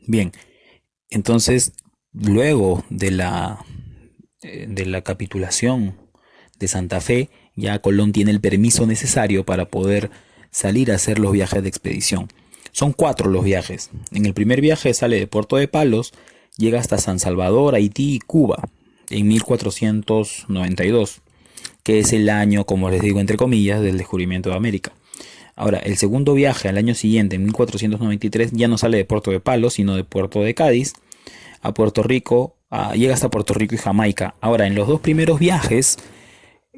Bien, entonces, luego de la capitulación de Santa Fe, ya Colón tiene el permiso necesario para poder salir a hacer los viajes de expedición. Son cuatro los viajes. En el primer viaje sale de Puerto de Palos, llega hasta San Salvador, Haití y Cuba en 1492, que es el año, como les digo, entre comillas, del descubrimiento de América. Ahora, el segundo viaje al año siguiente, en 1493, ya no sale de Puerto de Palos, sino de Puerto de Cádiz a Puerto Rico, llega hasta Puerto Rico y Jamaica. Ahora, en los dos primeros viajes,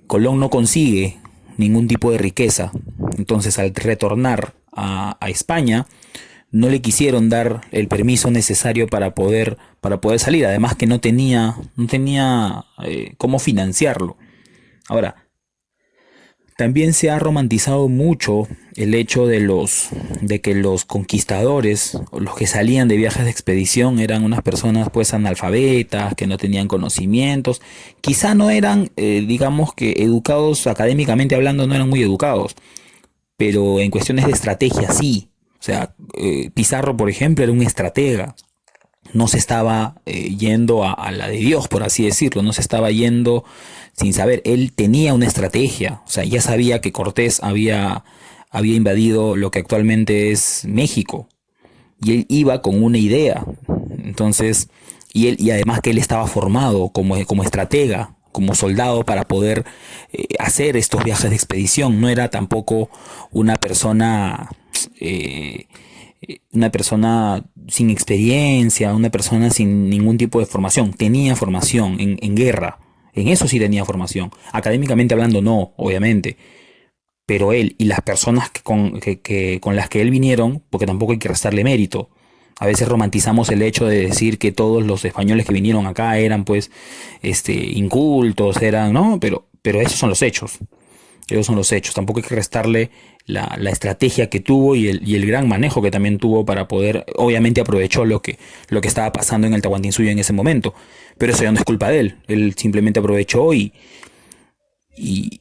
Colón no consigue ningún tipo de riqueza. Entonces, al retornar a España, no le quisieron dar el permiso necesario para poder salir. Además que no tenía cómo financiarlo. Ahora, también se ha romantizado mucho el hecho de que los conquistadores, o los que salían de viajes de expedición, eran unas personas pues analfabetas, que no tenían conocimientos, quizá no eran, digamos que educados académicamente hablando, no eran muy educados, pero en cuestiones de estrategia sí. O sea, Pizarro, por ejemplo, era un estratega, no se estaba yendo a la de Dios, por así decirlo, no se estaba yendo sin saber, él tenía una estrategia, o sea, ya sabía que Cortés había invadido lo que actualmente es México, y él iba con una idea, entonces, y además que él estaba formado como estratega, como soldado para poder hacer estos viajes de expedición, no era tampoco una persona eh, una persona sin experiencia, una persona sin ningún tipo de formación. Tenía formación en guerra. En eso sí tenía formación. Académicamente hablando, no, obviamente. Pero él y las personas con las que él vinieron, porque tampoco hay que restarle mérito. A veces romantizamos el hecho de decir que todos los españoles que vinieron acá eran pues incultos, eran, ¿no? Pero esos son los hechos. Esos son los hechos. Tampoco hay que restarle la estrategia que tuvo y el gran manejo que también tuvo para poder, obviamente aprovechó lo que estaba pasando en el Tahuantinsuyo en ese momento. Pero eso ya no es culpa de él. Él simplemente aprovechó y, y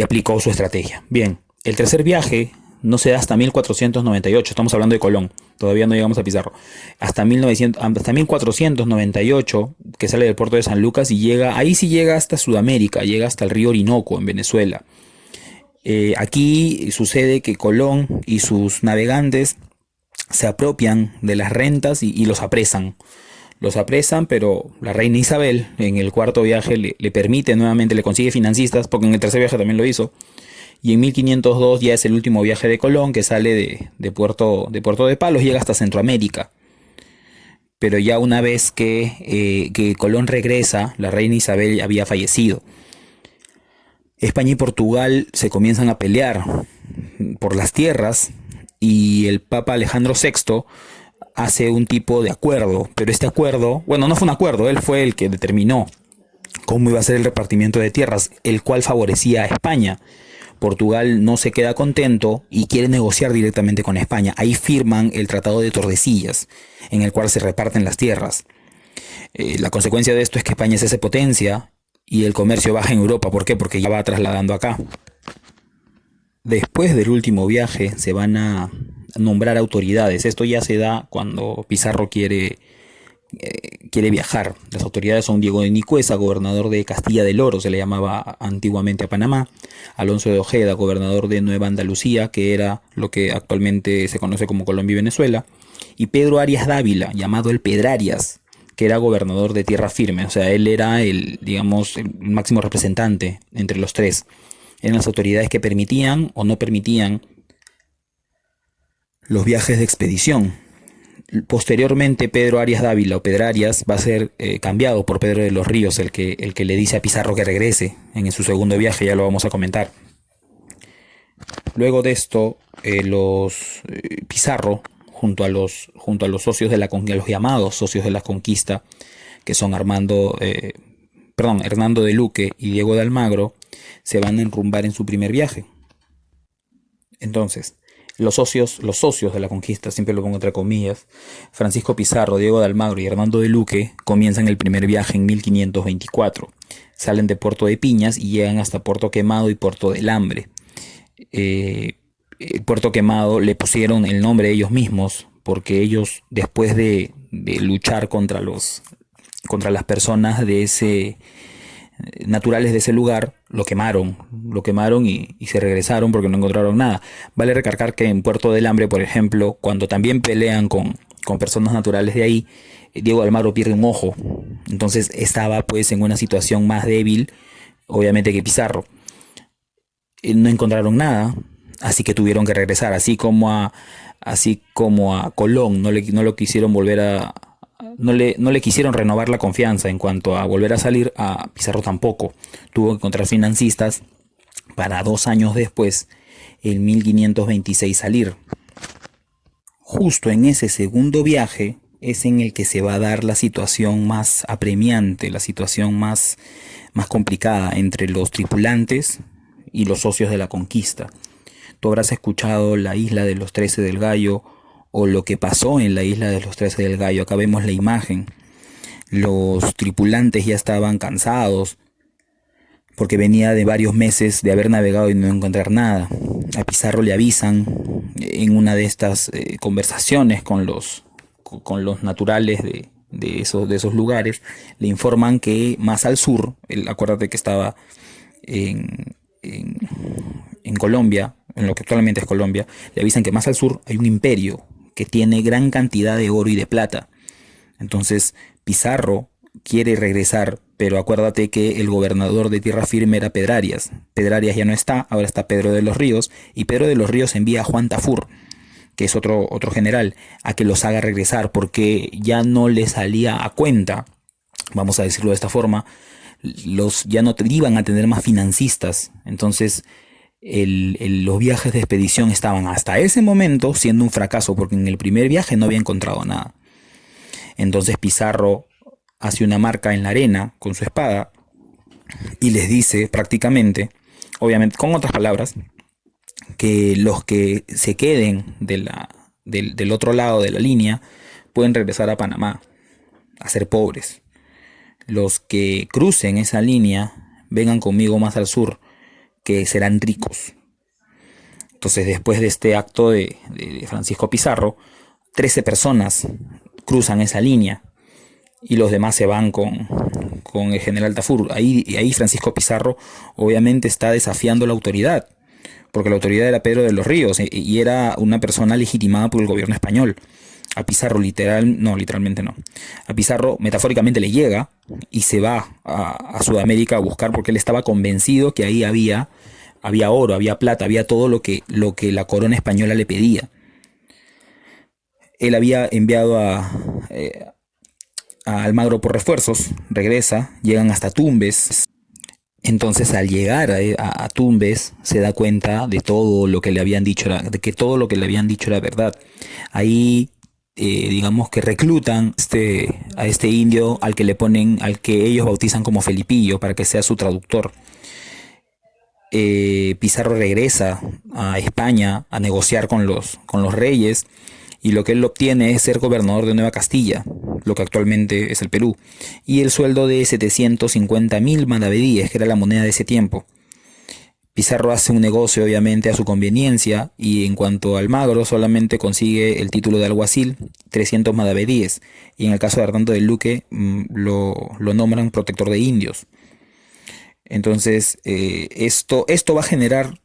aplicó su estrategia. Bien, el tercer viaje no se da hasta 1498. Estamos hablando de Colón. Todavía no llegamos a Pizarro. Hasta 1498, que sale del puerto de San Lucas y llega, ahí sí llega hasta Sudamérica, llega hasta el río Orinoco en Venezuela. Aquí sucede que Colón y sus navegantes se apropian de las rentas y los apresan. Los apresan, pero la reina Isabel en el cuarto viaje le permite nuevamente, le consigue financistas, porque en el tercer viaje también lo hizo. Y en 1502 ya es el último viaje de Colón, que sale de Puerto de Palos, llega hasta Centroamérica. Pero ya una vez que Colón regresa, la reina Isabel había fallecido. España y Portugal se comienzan a pelear por las tierras y el Papa Alejandro VI hace un tipo de acuerdo, pero este acuerdo, bueno, no fue un acuerdo, él fue el que determinó cómo iba a ser el repartimiento de tierras, el cual favorecía a España. Portugal no se queda contento y quiere negociar directamente con España. Ahí firman el Tratado de Tordesillas, en el cual se reparten las tierras. La consecuencia de esto es que España se hace potencia y el comercio baja en Europa. ¿Por qué? Porque ya va trasladando acá. Después del último viaje se van a nombrar autoridades. Esto ya se da cuando Pizarro quiere viajar. Las autoridades son Diego de Nicuesa, gobernador de Castilla del Oro, se le llamaba antiguamente a Panamá; Alonso de Ojeda, gobernador de Nueva Andalucía, que era lo que actualmente se conoce como Colombia y Venezuela; y Pedro Arias Dávila, llamado el Pedrarias, que era gobernador de Tierra Firme. O sea, él era digamos, el máximo representante entre los tres. Eran las autoridades que permitían o no permitían los viajes de expedición. Posteriormente, Pedro Arias Dávila o Pedrarias va a ser cambiado por Pedro de los Ríos, el que le dice a Pizarro que regrese en su segundo viaje. Ya lo vamos a comentar. Luego de esto, Pizarro, junto a los socios a los llamados socios de la conquista, que son Hernando de Luque y Diego de Almagro, se van a enrumbar en su primer viaje. Entonces, los socios de la conquista, siempre lo pongo entre comillas, Francisco Pizarro, Diego de Almagro y Hernando de Luque, comienzan el primer viaje en 1524. Salen de Puerto de Piñas y llegan hasta Puerto Quemado y Puerto del Hambre. Puerto Quemado le pusieron el nombre ellos mismos porque ellos, después de luchar contra las personas de ese naturales de ese lugar, lo quemaron y se regresaron porque no encontraron nada. Vale recargar que en Puerto del Hambre, por ejemplo, cuando también pelean con personas naturales de ahí, Diego de Almagro pierde un ojo, entonces estaba pues en una situación más débil, obviamente, que Pizarro. No encontraron nada, así que tuvieron que regresar, así como a Colón, no lo quisieron volver no le quisieron renovar la confianza en cuanto a volver a salir. A Pizarro tampoco. Tuvo que encontrar financistas para 2 años después, en 1526, salir. Justo en ese segundo viaje es en el que se va a dar la situación más apremiante, la situación más complicada entre los tripulantes y los socios de la conquista. Tú habrás escuchado la isla de los 13 del Gallo, o lo que pasó en la isla de los 13 del Gallo. Acá vemos la imagen. Los tripulantes ya estaban cansados porque venía de varios meses de haber navegado y no encontrar nada. A Pizarro le avisan en una de estas conversaciones con los naturales de esos lugares. Le informan que más al sur, acuérdate que estaba en Colombia, en lo que actualmente es Colombia, le avisan que más al sur hay un imperio que tiene gran cantidad de oro y de plata. Entonces Pizarro quiere regresar, pero acuérdate que el gobernador de tierra firme era Pedrarias. Pedrarias ya no está, ahora está Pedro de los Ríos, y Pedro de los Ríos envía a Juan Tafur, que es otro general, a que los haga regresar, porque ya no le salía a cuenta, vamos a decirlo de esta forma, ya no iban a tener más financistas. Entonces los viajes de expedición estaban hasta ese momento siendo un fracaso, porque en el primer viaje no había encontrado nada. Entonces Pizarro hace una marca en la arena con su espada y les dice prácticamente, obviamente con otras palabras, que los que se queden del otro lado de la línea pueden regresar a Panamá a ser pobres. Los que crucen esa línea vengan conmigo más al sur, que serán ricos. Entonces, después de este acto de Francisco Pizarro, 13 personas cruzan esa línea y los demás se van con el general Tafur. Ahí Francisco Pizarro obviamente está desafiando la autoridad, porque la autoridad era Pedro de los Ríos y era una persona legitimada por el gobierno español. A Pizarro literalmente no. A Pizarro metafóricamente le llega y se va a Sudamérica a buscar, porque él estaba convencido que ahí había oro, había plata, había todo lo que la corona española le pedía. Él había enviado a Almagro por refuerzos, regresa, llegan hasta Tumbes. Entonces, al llegar a Tumbes, se da cuenta de todo lo que le habían dicho, de que todo lo que le habían dicho era verdad. Ahí digamos que reclutan a este indio al que ellos bautizan como Felipillo, para que sea su traductor. Pizarro regresa a España a negociar con los reyes, y lo que él obtiene es ser gobernador de Nueva Castilla, lo que actualmente es el Perú, y el sueldo de 750.000 maravedíes, que era la moneda de ese tiempo. Pizarro hace un negocio obviamente a su conveniencia, y en cuanto a Almagro solamente consigue el título de alguacil, 300 maravedíes, y en el caso de Hernando de Luque lo nombran protector de indios. Entonces esto va a generar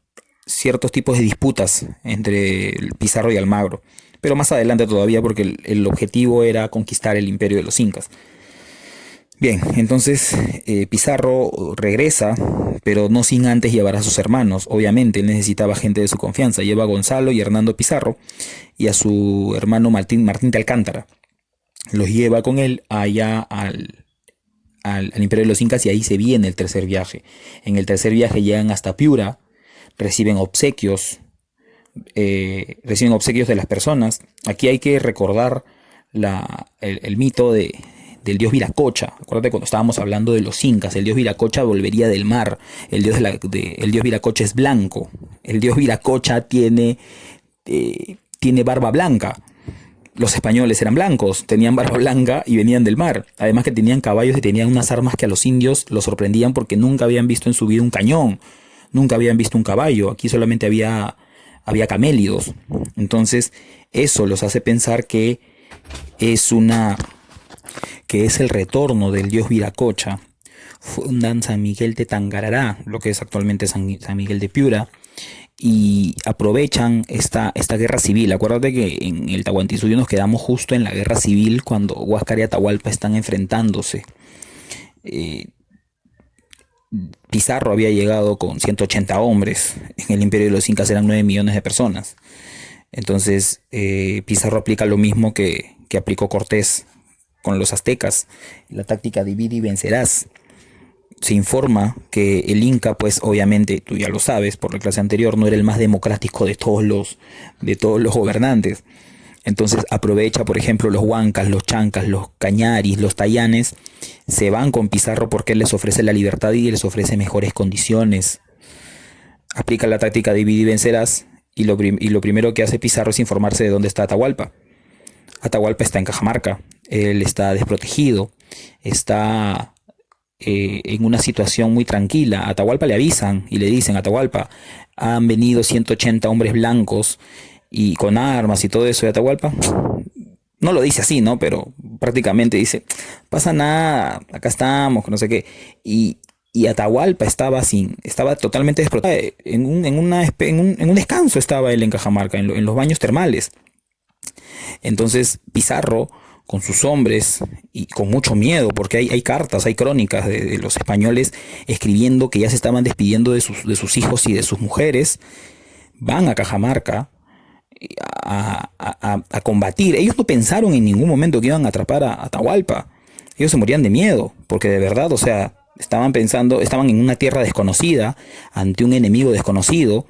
ciertos tipos de disputas entre Pizarro y Almagro, pero más adelante todavía, porque el objetivo era conquistar el imperio de los incas. Bien, entonces Pizarro regresa, pero no sin antes llevar a sus hermanos. Obviamente él necesitaba gente de su confianza. Lleva a Gonzalo y Hernando Pizarro y a su hermano Martín de Alcántara. Los lleva con él allá al imperio de los incas, y ahí se viene el tercer viaje. En el tercer viaje llegan hasta Piura, reciben obsequios de las personas. Aquí hay que recordar el mito del dios Viracocha. Acuérdate cuando estábamos hablando de los incas, el dios Viracocha volvería del mar. El dios Viracocha es blanco. El dios Viracocha tiene barba blanca. Los españoles eran blancos, tenían barba blanca y venían del mar. Además que tenían caballos y tenían unas armas que a los indios los sorprendían, porque nunca habían visto en su vida un cañón, nunca habían visto un caballo. Aquí solamente había camélidos. Entonces eso los hace pensar que es una que es el retorno del dios Viracocha. Fundan San Miguel de Tangarará, lo que es actualmente San Miguel de Piura, y aprovechan esta guerra civil. Acuérdate que en el Tahuantinsuyo nos quedamos justo en la guerra civil cuando Huáscar y Atahualpa están enfrentándose. Eh, Pizarro había llegado con 180 hombres, en el Imperio de los Incas eran 9 millones de personas. Entonces Pizarro aplica lo mismo que aplicó Cortés con los aztecas, la táctica divide y vencerás. Se informa que el Inca, pues obviamente, tú ya lo sabes por la clase anterior, no era el más democrático de todos los gobernantes. Entonces aprovecha, por ejemplo, los huancas, los chancas, los cañaris, los tayanes, se van con Pizarro porque él les ofrece la libertad y les ofrece mejores condiciones. Aplica la táctica divide y vencerás y lo primero que hace Pizarro es informarse de dónde está Atahualpa. Atahualpa está en Cajamarca, él está desprotegido, está en una situación muy tranquila. A Atahualpa le avisan y le dicen: Atahualpa, han venido 180 hombres blancos y con armas y todo eso. De Atahualpa no lo dice así, ¿no? Pero prácticamente dice: pasa nada, acá estamos, no sé qué. Y Atahualpa estaba totalmente desprotegido. En un descanso estaba él en Cajamarca, en los baños termales. Entonces Pizarro, con sus hombres y con mucho miedo, porque hay cartas, hay crónicas de los españoles escribiendo que ya se estaban despidiendo de sus hijos y de sus mujeres, van a Cajamarca a combatir. Ellos no pensaron en ningún momento que iban a atrapar a Atahualpa. Ellos se morían de miedo, porque de verdad, o sea, estaban en una tierra desconocida, ante un enemigo desconocido,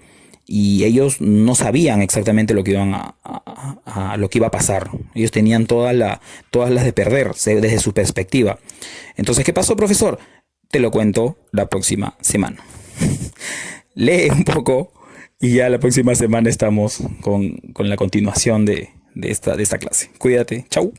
y ellos no sabían exactamente lo que lo que iba a pasar. Ellos tenían todas las de perder desde su perspectiva. Entonces, ¿qué pasó, profesor? Te lo cuento la próxima semana. Lee un poco y ya la próxima semana estamos con la continuación de esta clase. Cuídate. Chau.